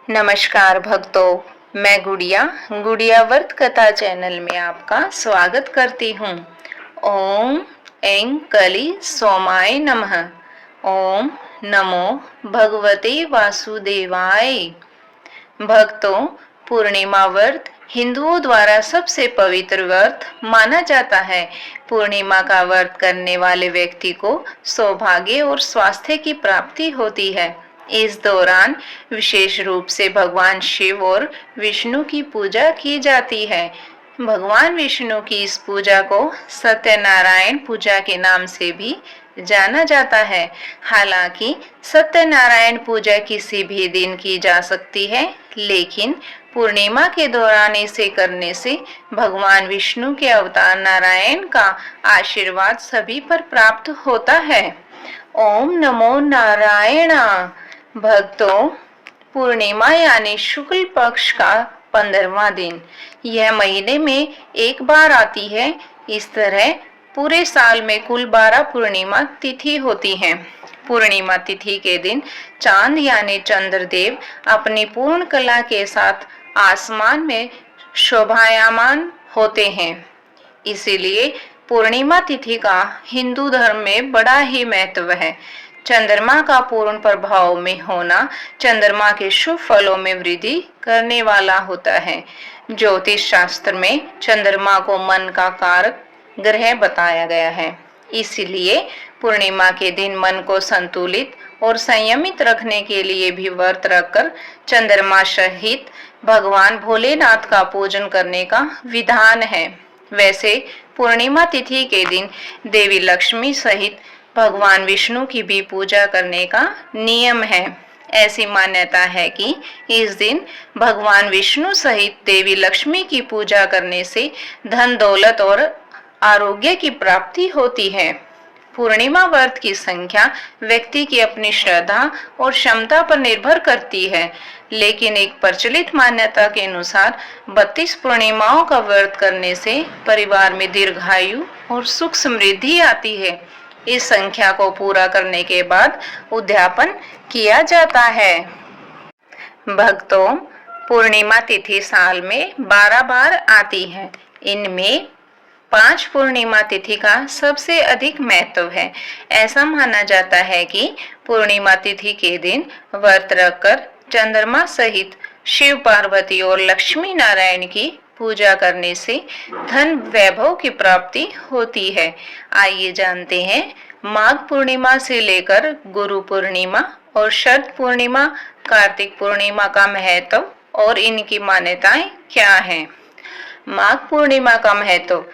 नमस्कार भक्तों, मैं गुड़िया व्रत कथा चैनल में आपका स्वागत करती हूँ। ओम ऐं कली सोमाय नमः। ओम नमो भगवते वासुदेवाय। भक्तों, पूर्णिमा व्रत हिंदुओं द्वारा सबसे पवित्र व्रत माना जाता है। पूर्णिमा का व्रत करने वाले व्यक्ति को सौभाग्य और स्वास्थ्य की प्राप्ति होती है। इस दौरान विशेष रूप से भगवान शिव और विष्णु की पूजा की जाती है। भगवान विष्णु की इस पूजा को सत्यनारायण पूजा के नाम से भी जाना जाता है। हालांकि सत्यनारायण पूजा किसी भी दिन की जा सकती है, लेकिन पूर्णिमा के दौरान इसे करने से भगवान विष्णु के अवतार नारायण का आशीर्वाद सभी पर प्राप्त होता है। ओम नमो नारायण। भक्तों, पूर्णिमा यानी शुक्ल पक्ष का 15वां दिन यह महीने में एक बार आती है। इस तरह पूरे साल में कुल 12 पूर्णिमा तिथि होती हैं। पूर्णिमा तिथि के दिन चांद यानी चंद्रदेव अपनी पूर्ण कला के साथ आसमान में शोभायमान होते हैं। इसीलिए पूर्णिमा तिथि का हिंदू धर्म में बड़ा ही महत्व है। चंद्रमा का पूर्ण प्रभाव में होना चंद्रमा के शुभ फलों में वृद्धि करने वाला होता है। ज्योतिष शास्त्र में चंद्रमा को मन का कारक ग्रह बताया गया है। इसलिए पूर्णिमा के दिन मन को संतुलित और संयमित रखने के लिए भी व्रत रखकर चंद्रमा सहित भगवान भोलेनाथ का पूजन करने का विधान है। वैसे पूर्णिमा तिथि के दिन देवी लक्ष्मी सहित भगवान विष्णु की भी पूजा करने का नियम है। ऐसी मान्यता है कि इस दिन भगवान विष्णु सहित देवी लक्ष्मी की पूजा करने से धन दौलत और आरोग्य की प्राप्ति होती है। पूर्णिमा व्रत की संख्या व्यक्ति की अपनी श्रद्धा और क्षमता पर निर्भर करती है, लेकिन एक प्रचलित मान्यता के अनुसार 32 पूर्णिमाओं का व्रत करने से परिवार में दीर्घायु और सुख समृद्धि आती है। इस संख्या को पूरा करने के बाद उद्यापन किया जाता है। भक्तों, पूर्णिमा तिथि साल में 12 बार आती है। इनमें 5 पूर्णिमा तिथि का सबसे अधिक महत्व है। ऐसा माना जाता है कि पूर्णिमा तिथि के दिन व्रत रखकर चंद्रमा सहित शिव पार्वती और लक्ष्मी नारायण की पूजा करने से धन वैभव की प्राप्ति होती है। आइए जानते हैं माघ पूर्णिमा से लेकर गुरु पूर्णिमा और शरद पूर्णिमा, कार्तिक पूर्णिमा का महत्व और इनकी मान्यताएं क्या हैं। माघ पूर्णिमा का महत्व।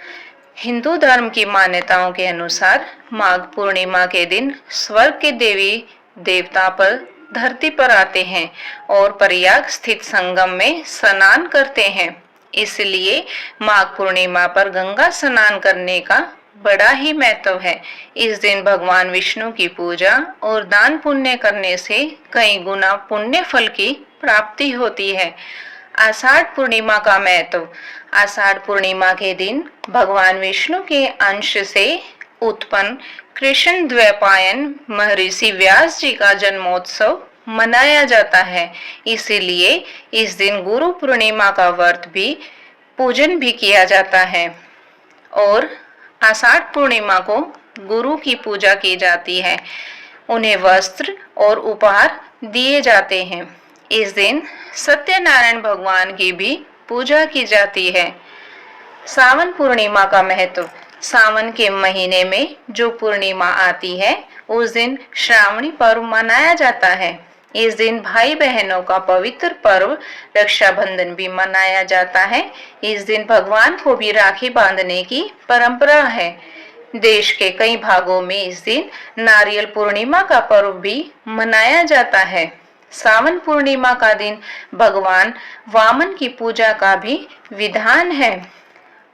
हिंदू धर्म की मान्यताओं के अनुसार माघ पूर्णिमा के दिन स्वर्ग के देवी देवता पर धरती पर आते हैं और प्रयाग स्थित संगम में स्नान करते हैं। इसलिए माघ पूर्णिमा पर गंगा स्नान करने का बड़ा ही महत्व है। इस दिन भगवान विष्णु की पूजा और दान पुण्य करने से कई गुना पुण्य फल की प्राप्ति होती है। आषाढ़ पूर्णिमा का महत्व। आषाढ़ पूर्णिमा के दिन भगवान विष्णु के अंश से उत्पन्न कृष्ण द्वैपायन महर्षि व्यास जी का जन्मोत्सव मनाया जाता है। इसीलिए इस दिन गुरु पूर्णिमा का व्रत भी पूजन भी किया जाता है और आषाढ़ पूर्णिमा को गुरु की पूजा की जाती है। उन्हें वस्त्र और उपहार दिए जाते हैं। इस दिन सत्यनारायण भगवान की भी पूजा की जाती है। सावन पूर्णिमा का महत्व। सावन के महीने में जो पूर्णिमा आती है उस दिन श्रावणी पर्व मनाया जाता है। इस दिन भाई बहनों का पवित्र पर्व रक्षाबंधन भी मनाया जाता है। इस दिन भगवान को भी राखी बांधने की परंपरा है। देश के कई भागों में इस दिन नारियल पूर्णिमा का पर्व भी मनाया जाता है। सावन पूर्णिमा का दिन भगवान वामन की पूजा का भी विधान है।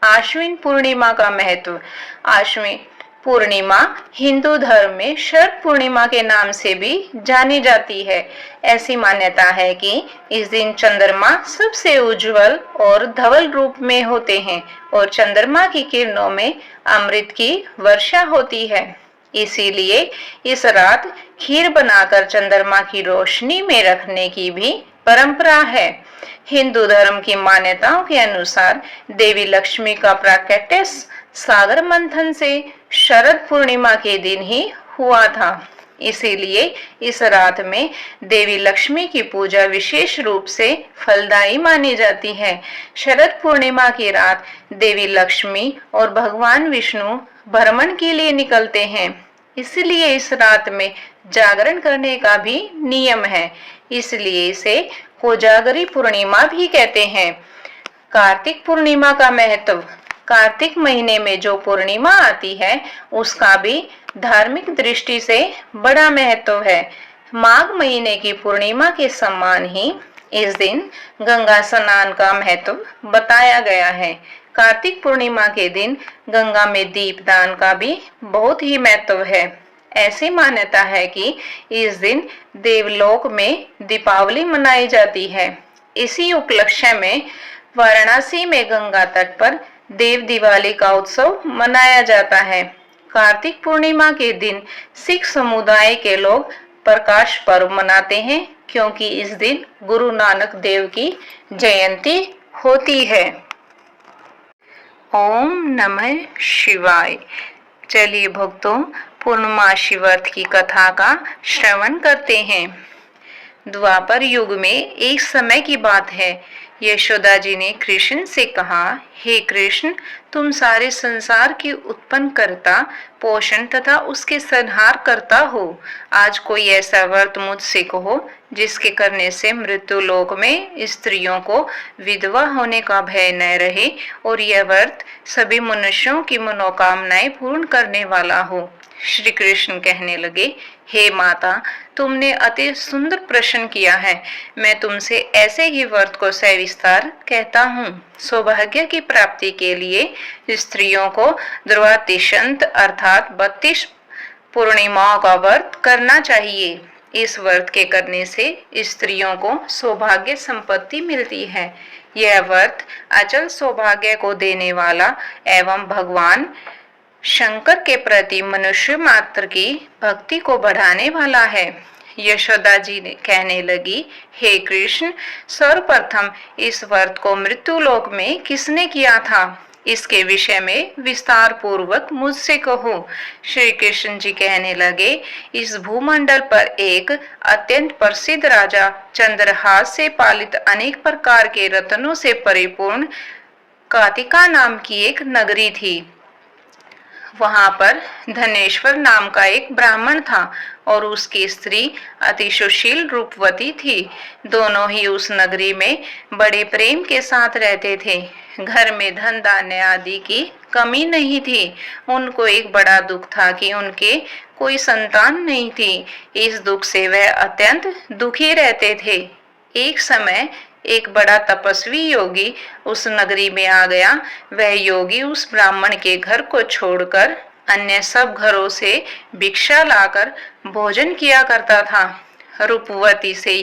आश्विन पूर्णिमा का महत्व। आश्विन पूर्णिमा हिंदू धर्म में शरद पूर्णिमा के नाम से भी जानी जाती है। ऐसी मान्यता है कि इस दिन चंद्रमा सबसे उज्जवल और धवल रूप में होते हैं और चंद्रमा की किरणों में अमृत की वर्षा होती है। इसीलिए इस रात खीर बनाकर चंद्रमा की रोशनी में रखने की भी परंपरा है। हिंदू धर्म की मान्यताओं के अनुसार देवी लक्ष्मी का प्राकट्य सागर मंथन से शरद पूर्णिमा के दिन ही हुआ था। इसीलिए इस रात में देवी लक्ष्मी की पूजा विशेष रूप से फलदायी मानी जाती है। शरद पूर्णिमा की रात देवी लक्ष्मी और भगवान विष्णु भ्रमण के लिए निकलते हैं। इसलिए इस रात में जागरण करने का भी नियम है। इसलिए इसे कोजागरी पूर्णिमा भी कहते हैं। कार्तिक पूर्णिमा का महत्व। कार्तिक महीने में जो पूर्णिमा आती है उसका भी धार्मिक दृष्टि से बड़ा महत्व है। माघ महीने की पूर्णिमा के समान ही इस दिन गंगा स्नान का महत्व बताया गया है। कार्तिक पूर्णिमा के दिन गंगा में दीपदान का भी बहुत ही महत्व है। ऐसी मान्यता है कि इस दिन देवलोक में दीपावली मनाई जाती है। इसी उपलक्ष्य में वाराणसी में गंगा तट पर देव दिवाली का उत्सव मनाया जाता है। कार्तिक पूर्णिमा के दिन सिख समुदाय के लोग प्रकाश पर्व मनाते हैं, क्योंकि इस दिन गुरु नानक देव की जयंती होती है। ओम नमः शिवाय। चलिए भक्तों, पूर्णमासी व्रत की कथा का श्रवण करते हैं। द्वापर युग में एक समय की बात है। यशोदा जी ने कृष्ण से कहा, हे कृष्ण, तुम सारे संसार की उत्पन्न करता, पोषण तथा उसके संहार करता हो। आज कोई ऐसा व्रत मुझसे कहो जिसके करने से मृत्यु लोक में स्त्रियों को विधवा होने का भय न रहे और यह व्रत सभी मनुष्यों की मनोकामनाएं पूर्ण करने वाला हो। श्री कृष्ण कहने लगे, हे माता, तुमने अति सुंदर प्रश्न किया है। मैं तुमसे ऐसे ही व्रत को सविस्तार कहता हूँ। सौभाग्य की प्राप्ति के लिए स्त्रियों को द्वादशांत अर्थात 32 पूर्णिमाओं का व्रत करना चाहिए। इस व्रत के करने से स्त्रियों को सौभाग्य संपत्ति मिलती है। यह व्रत अचल सौभाग्य को देने वाला एवं भगवान शंकर के प्रति मनुष्य मात्र की भक्ति को बढ़ाने वाला है। यशोदा जी ने कहने लगी, हे कृष्ण, सर्वप्रथम इस व्रत को मृत्यु लोक में किसने किया था? इसके विषय में विस्तार पूर्वक मुझसे कहो। श्री कृष्ण जी कहने लगे, इस भूमंडल पर एक अत्यंत प्रसिद्ध राजा चंद्रहास से पालित अनेक प्रकार के रत्नों से परिपूर्ण कातिका नाम की एक नगरी थी। वहां पर धनेश्वर नाम का एक ब्राह्मण था और उसकी स्त्री अति सुशील रूपवती थी। दोनों ही उस नगरी में बड़े प्रेम के साथ रहते थे। घर में धन धान्य आदि की कमी नहीं थी। उनको एक बड़ा दुख था कि उनके कोई संतान नहीं थी। इस दुख से वह अत्यंत दुखी रहते थे। एक समय एक बड़ा तपस्वी योगी उस नगरी में आ गया। वह योगी उस ब्राह्मण के घर को छोड़कर अन्य सब घरों से भिक्षा लाकर भोजन किया करता था। रूपवती से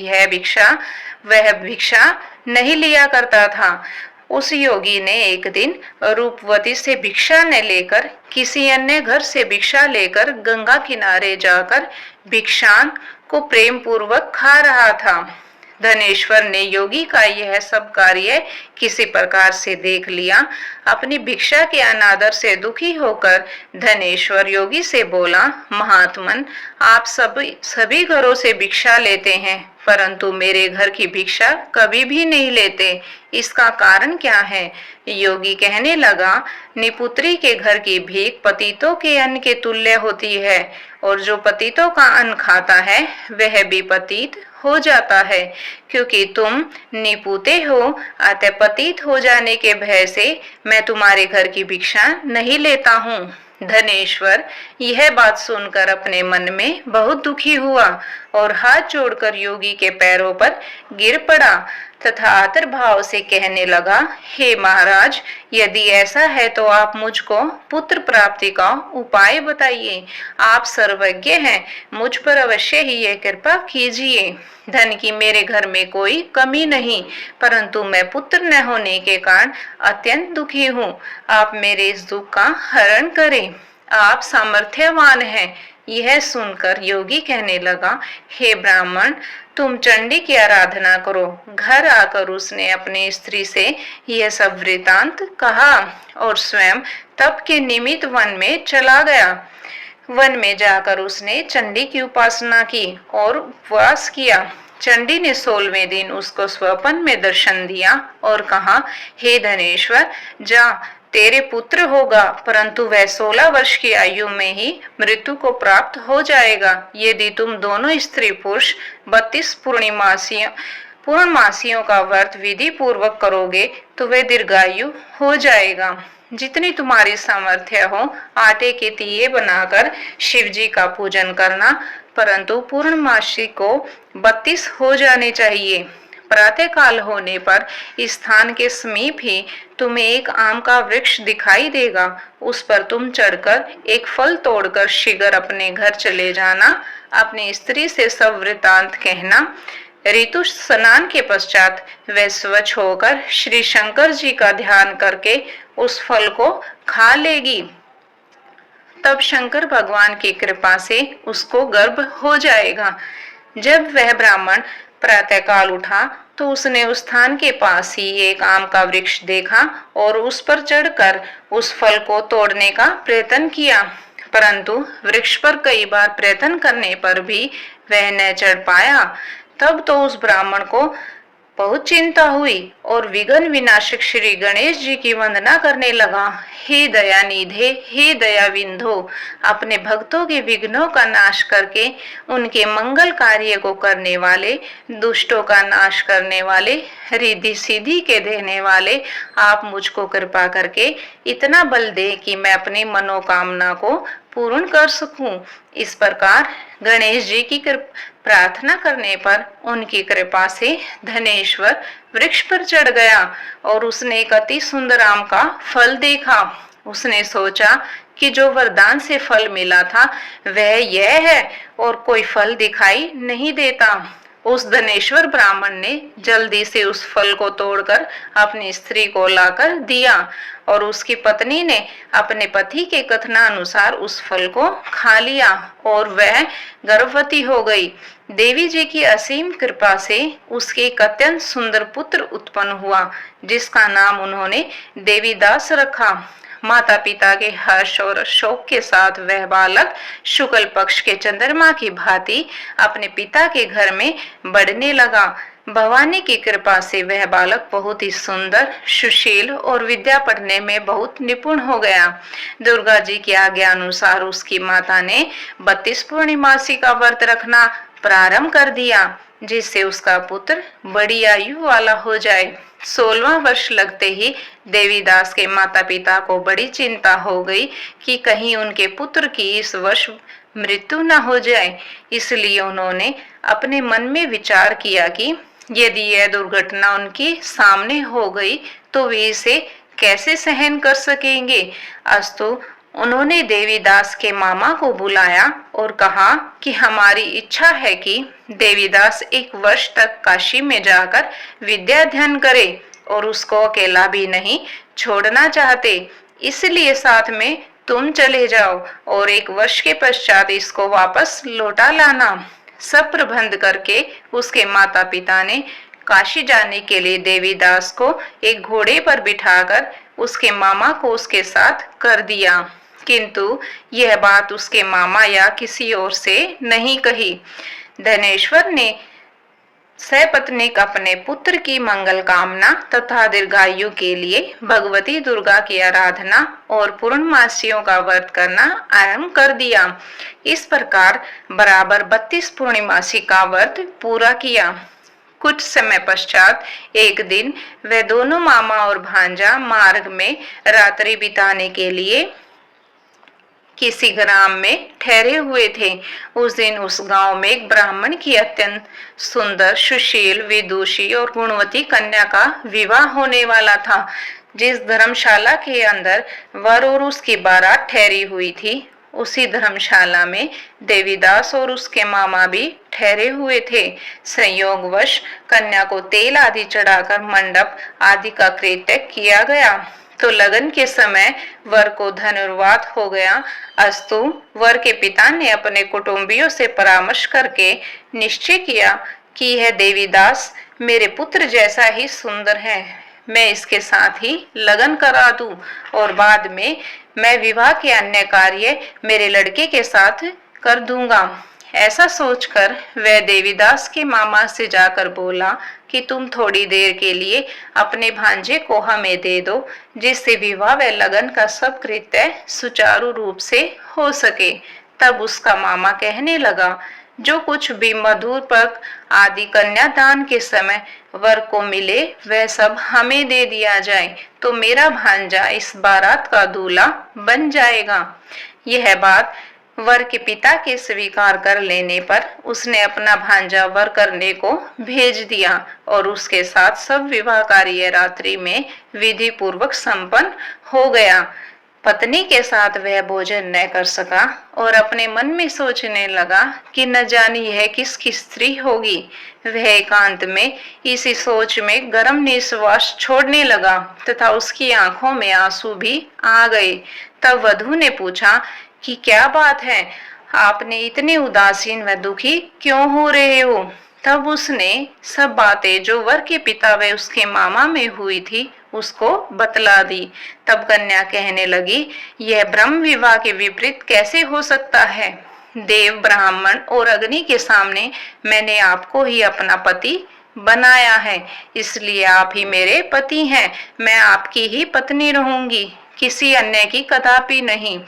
वह भिक्षा नहीं लिया करता था। उस योगी ने एक दिन रूपवती से भिक्षा न लेकर किसी अन्य घर से भिक्षा लेकर गंगा किनारे जाकर भिक्षान को प्रेम पूर्वक खा रहा था। धनेश्वर ने योगी का यह सब कार्य किसी प्रकार से देख लिया। अपनी भिक्षा के अनादर से दुखी होकर धनेश्वर योगी से बोला, महात्मन, आप सभी घरों से भिक्षा लेते हैं, परंतु मेरे घर की भिक्षा कभी भी नहीं लेते। इसका कारण क्या है? योगी कहने लगा, निपुत्री के घर की भीख पतितों के अन्न के तुल्य होती है और जो पतितों का अन्न खाता है वह भी पतित हो जाता है। क्योंकि तुम निपुते हो, अतः पतित हो जाने के भय से मैं तुम्हारे घर की भिक्षा नहीं लेता हूँ। धनेश्वर यह बात सुनकर अपने मन में बहुत दुखी हुआ और हाथ जोड़कर योगी के पैरों पर गिर पड़ा तथा आतर भाव से कहने लगा, हे महाराज, यदि ऐसा है तो आप मुझको पुत्र प्राप्ति का उपाय बताइए। आप सर्वज्ञ हैं, मुझ पर अवश्य ही यह कृपा कीजिए। धन की मेरे घर में कोई कमी नहीं, परंतु मैं पुत्र न होने के कारण अत्यंत दुखी हूँ। आप मेरे इस दुख का हरण करें। आप सामर्थ्यवान हैं, यह सुनकर योगी कहने लगा, हे ब्राह्मण, तुम चंडी की आराधना करो। घर आकर उसने अपनी स्त्री से यह सब वृतांत कहा और स्वयं तप के निमित्त वन में चला गया। वन में जाकर उसने चंडी की उपासना की और उपवास किया। चंडी ने 16वें दिन उसको स्वप्न में दर्शन दिया और कहा, हे धनेश्वर, जा, तेरे पुत्र होगा, परंतु वह 16 वर्ष की आयु में ही मृत्यु को प्राप्त हो जाएगा। यदि तुम दोनों स्त्री पुरुष 32 पूर्णमासियों का व्रत विधि पूर्वक करोगे तो वह दीर्घायु हो जाएगा। जितनी तुम्हारी सामर्थ्य हो, आटे के दिए बनाकर शिव जी का पूजन करना, परंतु पूर्णमासी को 32 हो जाने चाहिए। प्रातः काल होने पर इस स्थान के समीप ही तुम्हें एक आम का वृक्ष दिखाई देगा। उस पर तुम चढ़कर एक फल तोड़कर शीघ्र अपने घर चले जाना। अपनी स्त्री से सब वृतांत कहना। ऋतु स्नान के पश्चात वह स्वच्छ होकर श्री शंकर जी का ध्यान करके उस फल को खा लेगी। तब शंकर भगवान की कृपा से उसको गर्भ हो जाएगा। जब वह ब्राह्मण प्रातःकाल उठा तो उसने उस स्थान के पास ही एक आम का वृक्ष देखा और उस पर चढ़कर उस फल को तोड़ने का प्रयत्न किया, परंतु वृक्ष पर कई बार प्रयत्न करने पर भी वह न चढ़ पाया। तब तो उस ब्राह्मण को बहुत चिंता हुई और विघ्न विनाशक श्री गणेश जी की वंदना करने लगा। हे दयानिधे, हे दयाविंधो, अपने भक्तों के विघ्नों का नाश करके उनके मंगल कार्य को करने वाले, दुष्टों का नाश करने वाले, रिद्धि सिद्धि के देने वाले, आप मुझको कृपा करके इतना बल दे कि मैं अपनी मनोकामना को पूर्ण कर सकूं। इस प्रकार गणेश जी की प्रार्थना करने पर उनकी कृपा से धनेश्वर वृक्ष पर चढ़ गया और उसने एक अति सुंदर आम का फल देखा। उसने सोचा कि जो वरदान से फल मिला था वह यह है और कोई फल दिखाई नहीं देता। उस धनेश्वर ब्राह्मण ने जल्दी से उस फल को तोड़कर अपनी स्त्री को लाकर दिया और उसकी पत्नी ने अपने पति के कथनानुसार उस फल को खा लिया और वह गर्भवती हो गई। देवी जी की असीम कृपा से उसके एक अत्यंत सुंदर पुत्र उत्पन्न हुआ, जिसका नाम उन्होंने देवीदास रखा। माता पिता के हर्ष और शोक के साथ वह बालक शुक्ल पक्ष के चंद्रमा की भांति अपने पिता के घर में बढ़ने लगा। भवानी की कृपा से वह बालक बहुत ही सुंदर, सुशील और विद्या पढ़ने में बहुत निपुण हो गया। दुर्गा जी की आज्ञा अनुसार उसकी माता ने 32 पूर्णिमासी का व्रत रखना प्रारंभ कर दिया, जिससे उसका पुत्र बड़ी आयु वाला हो जाए। 16वां वर्ष लगते ही देवीदास के माता पिता को बड़ी चिंता हो गई कि कहीं उनके पुत्र की इस वर्ष मृत्यु न हो जाए। इसलिए उन्होंने अपने मन में विचार किया कि यदि यह दुर्घटना उनके सामने हो गई तो वे इसे कैसे सहन कर सकेंगे। अस्तु उन्होंने देवीदास के मामा को बुलाया और कहा कि हमारी इच्छा है कि देवीदास 1 वर्ष तक काशी में जाकर विद्या अध्ययन करे और उसको अकेला भी नहीं छोड़ना चाहते, इसलिए साथ में तुम चले जाओ और 1 वर्ष के पश्चात इसको वापस लौटा लाना। सब प्रबंध करके उसके माता पिता ने काशी जाने के लिए देवीदास को एक घोड़े पर बिठाकर उसके मामा को उसके साथ कर दिया, किंतु यह बात उसके मामा या किसी और से नहीं कही। धनेश्वर ने सपत्नीक अपने पुत्र की मंगल कामना तथा दीर्घायु के लिए भगवती दुर्गा की आराधना और पूर्णमासियों का व्रत करना आरंभ कर दिया। इस प्रकार बराबर 32 पूर्णिमासी का व्रत पूरा किया। कुछ समय पश्चात एक दिन वे दोनों मामा और भांजा मार्ग में रात्रि बिताने के लिए किसी ग्राम में ठहरे हुए थे। उस दिन उस गांव में एक ब्राह्मण की अत्यंत सुंदर, सुशील, विदुषी और गुणवती कन्या का विवाह होने वाला था। जिस धर्मशाला के अंदर वर और उसकी बारात ठहरी हुई थी, उसी धर्मशाला में देवीदास और उसके मामा भी ठहरे हुए थे। संयोगवश कन्या को तेल आदि चढ़ाकर मंडप आदि का कृत्य किया गया। तो लगन के समय वर को धनुर्वात हो गया। अस्तु वर के पिता ने अपने कुटुंबियों से परामर्श करके निश्चय किया कि यह देवीदास मेरे पुत्र जैसा ही सुंदर है, मैं इसके साथ ही लगन करा दूं और बाद में मैं विवाह के अन्य कार्य मेरे लड़के के साथ कर दूंगा। ऐसा सोचकर वह देवीदास के मामा से जाकर बोला कि तुम थोड़ी देर के लिए अपने भांजे को हमें दे दो, जिससे विवाह व लगन का सब कृत्य सुचारू रूप से हो सके। तब उसका मामा कहने लगा, जो कुछ भी मधुर पग आदि कन्यादान के समय वर को मिले वह सब हमें दे दिया जाए, तो मेरा भांजा इस बारात का दूल्हा बन जाएगा। यह बात वर के पिता के स्वीकार कर लेने पर उसने अपना भांजा वर करने को भेज दिया और उसके साथ सब विवाह कार्य रात्रि में विधि पूर्वक संपन्न हो गया। पत्नी के साथ वह भोजन न कर सका और अपने मन में सोचने लगा कि न जाने यह किसकी स्त्री होगी। वह एकांत में इसी सोच में गर्म निश्वास छोड़ने लगा तथा उसकी आंखों में आंसू भी आ गए। तब वधू ने पूछा कि क्या बात है, आपने इतने उदासीन व दुखी क्यों हो रहे हो? तब उसने सब बातें जो वर के पिता व उसके मामा में हुई थी उसको बतला दी। तब कन्या कहने लगी, यह ब्रह्म विवाह के विपरीत कैसे हो सकता है? देव, ब्राह्मण और अग्नि के सामने मैंने आपको ही अपना पति बनाया है, इसलिए आप ही मेरे पति हैं। मैं आपकी ही पत्नी रहूंगी, किसी अन्य की कदापि नहीं।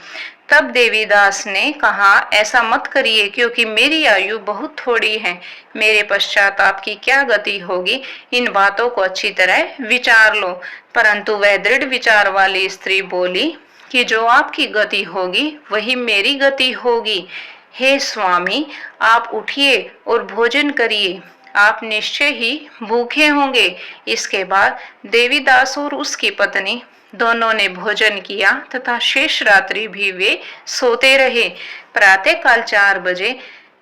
तब देवीदास ने कहा, ऐसा मत करिए, क्योंकि मेरी आयु बहुत थोड़ी है। मेरे पश्चात आपकी क्या गति होगी, इन बातों को अच्छी तरह विचार लो। परंतु वह दृढ़ विचार वाली स्त्री बोली कि जो आपकी गति होगी वही मेरी गति होगी। हे स्वामी, आप उठिए और भोजन करिए, आप निश्चय ही भूखे होंगे। इसके बाद देवीदास और उसकी पत्नी दोनों ने भोजन किया तथा शेष रात्रि भी वे सोते रहे। प्रातः काल 4 बजे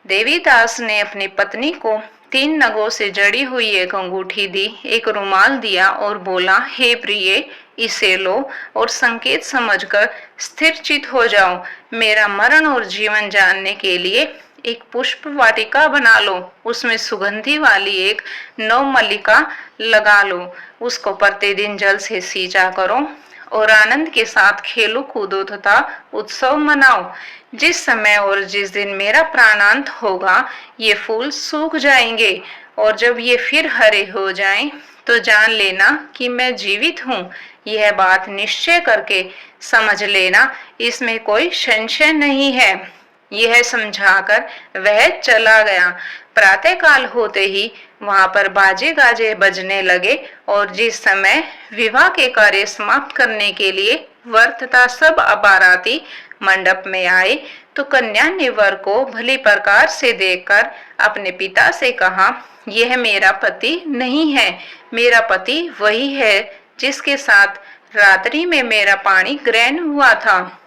देवीदास ने अपनी पत्नी को 3 नगों से जड़ी हुई एक अंगूठी दी, एक रुमाल दिया और बोला, हे प्रिय, इसे लो और संकेत समझकर स्थिर चित हो जाओ। मेरा मरण और जीवन जानने के लिए एक पुष्प वाटिका बना लो, उसमें सुगंधी वाली एक नवमल्लिका लगा लो, उसको प्रतिदिन जल से सींचा करो और आनंद के साथ खेलो कूदो तथा उत्सव मनाओ। जिस समय और जिस दिन मेरा प्राणांत होगा ये फूल सूख जाएंगे और जब ये फिर हरे हो जाएं तो जान लेना कि मैं जीवित हूँ। यह बात निश्चय करके समझ लेना, इसमें कोई संशय नहीं है। यह समझाकर वह चला गया। प्रातः काल होते ही वहां पर बाजे गाजे बजने लगे और जिस समय विवाह के कार्य समाप्त करने के लिए वर तथा सब बाराती मंडप में आए तो कन्या ने वर को भली प्रकार से देखकर अपने पिता से कहा, यह मेरा पति नहीं है, मेरा पति वही है जिसके साथ रात्रि में मेरा पाणी ग्रहण हुआ था।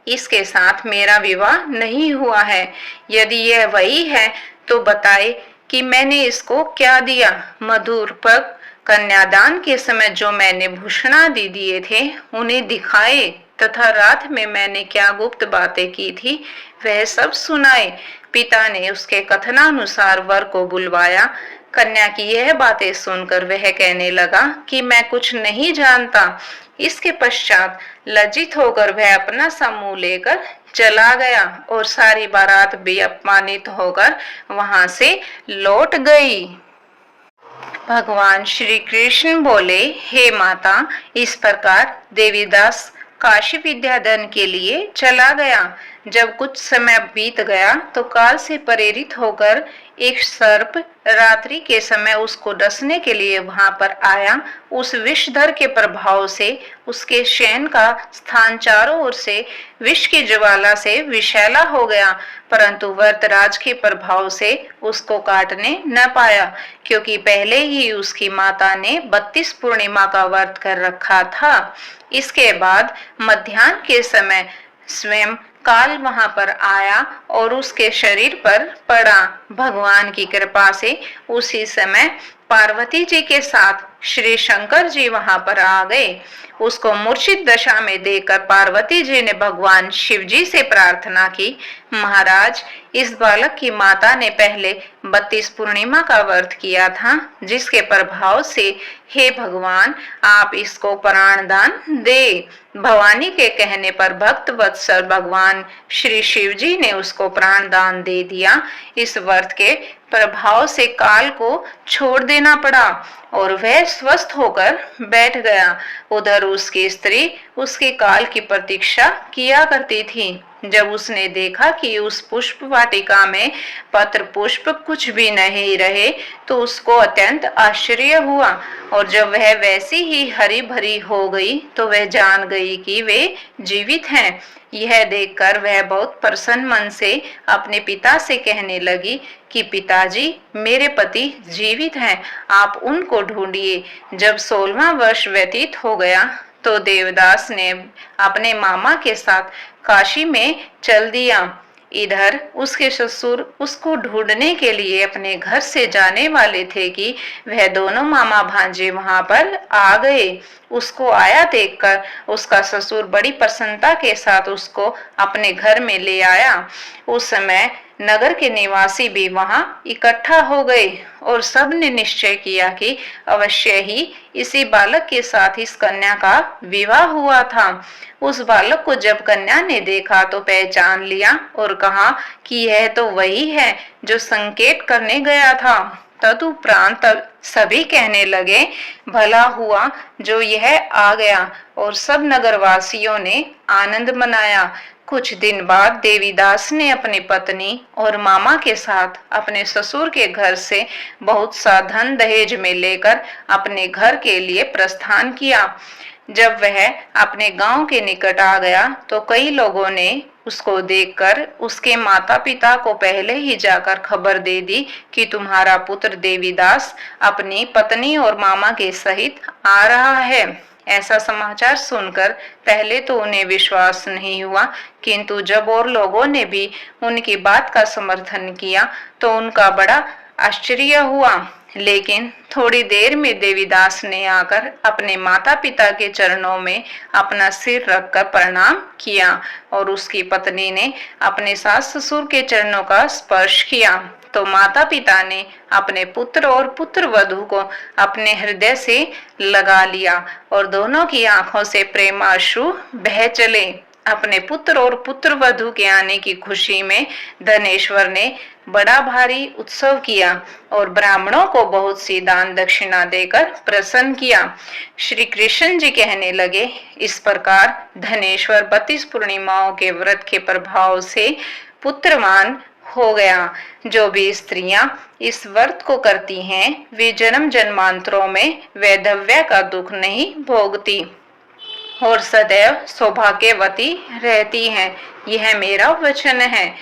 इसके साथ मेरा विवाह नहीं हुआ है। यदि यह वही है तो बताए कि मैंने इसको क्या दिया। मधुर पग कन्यादान के समय जो मैंने भूषणादि दिए थे उन्हें दिखाए तथा रात में मैंने क्या गुप्त बातें की थी वह सब सुनाए। पिता ने उसके कथनानुसार वर को बुलवाया। कन्या की यह बातें सुनकर वह कहने लगा कि मैं कुछ नहीं जानता। इसके पश्चात लज्जित होकर वह अपना समूह लेकर चला गया और सारी बारात भी अपमानित होकर वहां से लौट गई। भगवान श्री कृष्ण बोले, हे माता, इस प्रकार देवीदास काशी विद्याधन के लिए चला गया। जब कुछ समय बीत गया तो काल से प्रेरित होकर एक सर्प रात्रि के समय उसको डसने के लिए वहां पर आया। उस विषधर के प्रभाव से उसके शयन का स्थान चारों ओर से विष की ज्वाला से विषैला हो गया, परंतु वरतराज के प्रभाव से उसको काटने न पाया, क्योंकि पहले ही उसकी माता ने 32 पूर्णिमा का व्रत कर रखा था। इसके बाद मध्याह्न के समय स्वयं काल वहां पर आया और उसके शरीर पर पड़ा। भगवान की कृपा से उसी समय पार्वती जी के साथ श्री शंकर जी वहां पर आ गए। उसको मूर्छित दशा में देखकर पार्वती जी ने भगवान शिव जी से प्रार्थना की, महाराज, इस बालक की माता ने पहले 32 पूर्णिमा का व्रत किया था, जिसके प्रभाव से हे भगवान आप इसको प्राण दान दे। भवानी के कहने पर भक्त वत्सल भगवान श्री शिव जी ने उसको प्राण दान दे दिया। इस व्रत के प्रभाव से काल को छोड़ देना पड़ा और वह स्वस्थ होकर बैठ गया। उधर उसकी स्त्री उसके काल की प्रतीक्षा किया करती थी। जब उसने देखा कि उस पुष्प वाटिका में पत्र पुष्प कुछ भी नहीं रहे तो उसको अत्यंत आश्चर्य हुआ, और जब वह वैसी ही हरी भरी हो गई तो वह जान गई कि वे जीवित हैं। यह देखकर वह बहुत प्रसन्न मन से अपने पिता से कहने लगी कि पिताजी, मेरे पति जीवित हैं, आप उनको ढूंढिए। जब 16वां वर्ष व्यतीत हो गया तो देवदास ने अपने मामा के साथ काशी में चल दिया। इधर उसके ससुर उसको ढूंढने के लिए अपने घर से जाने वाले थे कि वह दोनों मामा भांजे वहां पर आ गए। उसको आया देखकर उसका ससुर बड़ी प्रसन्नता के साथ उसको अपने घर में ले आया। उस समय नगर के निवासी भी वहां इकट्ठा हो गए और सब ने निश्चय किया कि अवश्य ही इसी बालक के साथ इस कन्या का विवाह हुआ था। उस बालक को जब कन्या ने देखा तो पहचान लिया और कहा कि यह तो वही है जो संकेत करने गया था। तदुपरांत सभी कहने लगे, भला हुआ जो यह आ गया, और सब नगरवासियों ने आनंद मनाया। कुछ दिन बाद देवीदास ने अपनी पत्नी और मामा के साथ अपने ससुर के घर से बहुत सा धन दहेज में लेकर अपने घर के लिए प्रस्थान किया। जब वह अपने गांव के निकट आ गया तो कई लोगों ने उसको देखकर उसके माता पिता को पहले ही जाकर खबर दे दी कि तुम्हारा पुत्र देवीदास अपनी पत्नी और मामा के सहित आ रहा है। ऐसा समाचार सुनकर पहले तो उन्हें विश्वास नहीं हुआ, किंतु जब और लोगों ने भी उनकी बात का समर्थन किया तो उनका बड़ा आश्चर्य हुआ। लेकिन थोड़ी देर में देवीदास ने आकर अपने माता पिता के चरणों में अपना सिर रखकर प्रणाम किया और उसकी पत्नी ने अपने सास ससुर के चरणों का स्पर्श किया तो माता पिता ने अपने पुत्र और पुत्र वधू को अपने हृदय से लगा लिया और दोनों की आंखों से प्रेमाश्रु बह चले। अपने पुत्र और पुत्र वधू के आने की खुशी में धनेश्वर ने बड़ा भारी उत्सव किया और ब्राह्मणों को बहुत सी दान दक्षिणा देकर प्रसन्न किया। श्री कृष्ण जी कहने लगे, इस प्रकार धनेश्वर 32 पूर्णिमाओं के व्रत के प्रभाव से पुत्रवान हो गया। जो भी स्त्रियां इस व्रत को करती हैं वे जन्म जन्मांतरों में वैधव्य का दुख नहीं भोगती और सदैव सौभाग्यवती रहती हैं। यह मेरा वचन है,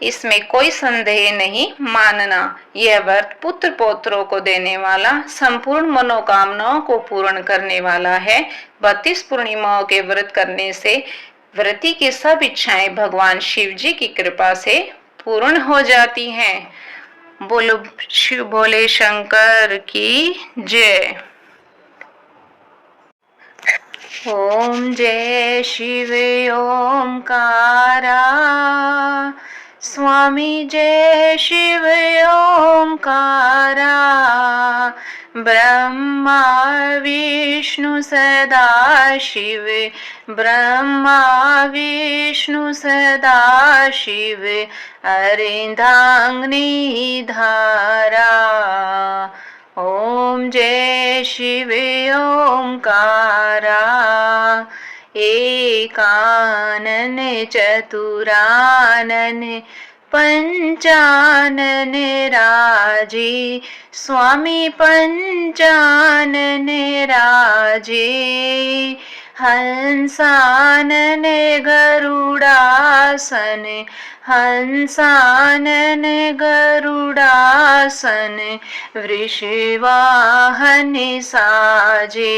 इसमें कोई संदेह नहीं मानना। यह व्रत पुत्र पौत्रों को देने वाला, संपूर्ण मनोकामनाओं को पूर्ण करने वाला है। 32 पूर्णिमाओं के व्रत करने से व्रती की सब इच्छाएं भगवान शिव जी की कृपा से पूर्ण हो जाती हैं। बोलो शिव भोले शंकर की जय। ओम जय शिव ओंकारा, स्वामी जय शिव ओंकारा। ब्रह्मा विष्णु सदा शिव, ब्रह्मा विष्णु सदा शिव, अर्धांगिनी धारा। ओम जय शिव ओंकारा। एकानन चतुरानन पंचानन राजे, स्वामी पंचानन राजे। हंसानन गरुड़ासन, हंसानन गरुड़ासन, वृषवाहन साजे।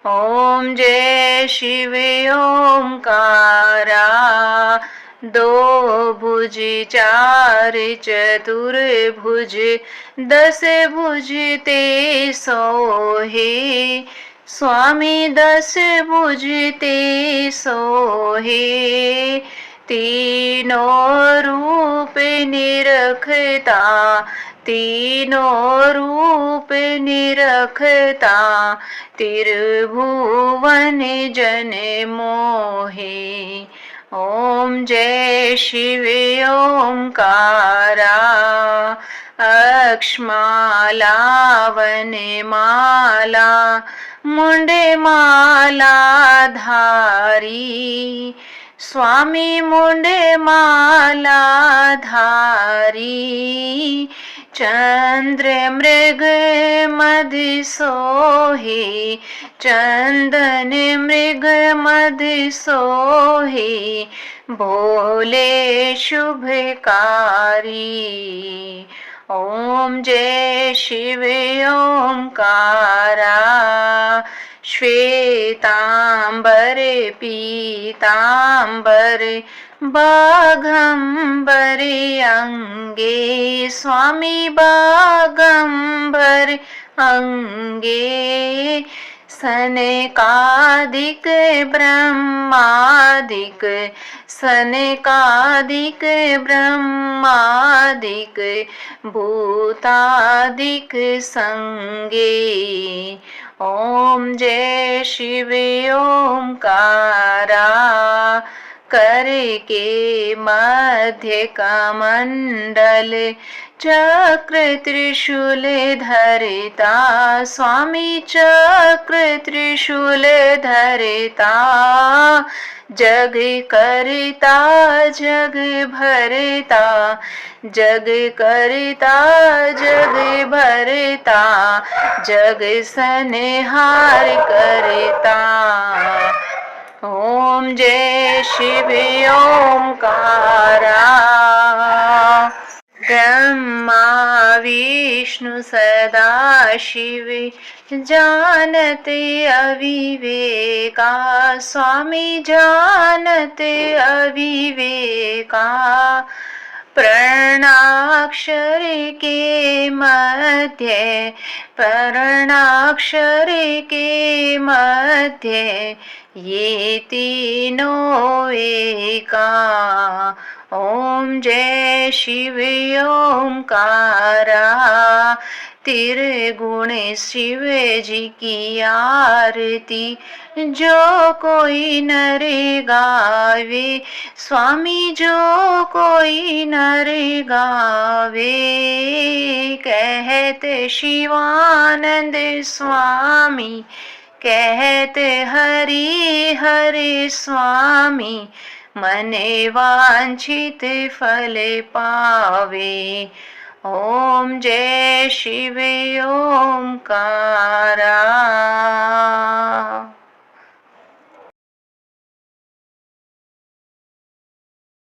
ओम जय शिव ओंकारा। दो भुज चार चतुर्भुज, दस भुज ते सोहे, स्वामी दस भुज ते सोहे, तीनों रूप निरखता, तीनों रूप निरखता, त्रिभुवन जन मोहे। ओम जय शिव ओंकारा, अक्षमाला वनमाला, मुंडे माला धारी, स्वामी मुंडे माला धारी, चंद्र मृग मद सोहे, चंदन मृग मद सोहे, भोले शुभकारी। ओम जय शिव ओंकारा, श्वेतांबर पीतांबर, बाघंबर अंगे, स्वामी बाघंबर अंगे, सनकादिक ब्रह्मादिक, सनकादिक ब्रह्मादिक, भूतादिक संगे। ओम जय शिव ओंकारा, कर के मध्य कमंडल, चक्र त्रिशूल धरता, स्वामी चक्र त्रिशूल धरता, जग करता जग भरता, जग करता जग भरता, जग संहार करता। ओम जय शिव ओंकारा, ब्रह्मा विष्णु सदा शिव, जानत अविवेका, स्वामी जानत अविवेका, प्रणाक्षर के मध्य, प्रणाक्षर के मध्य, ये तीनों एका। ओम जय शिव ओंकारा, त्रिगुण शिव जी की आरती, जो कोई नर गावे, स्वामी जो कोई नर गावे, कहते शिवानंद स्वामी, कहते हरि हरि स्वामी, मने वांछित फल पावे। ओम जय शिव ओंकारा।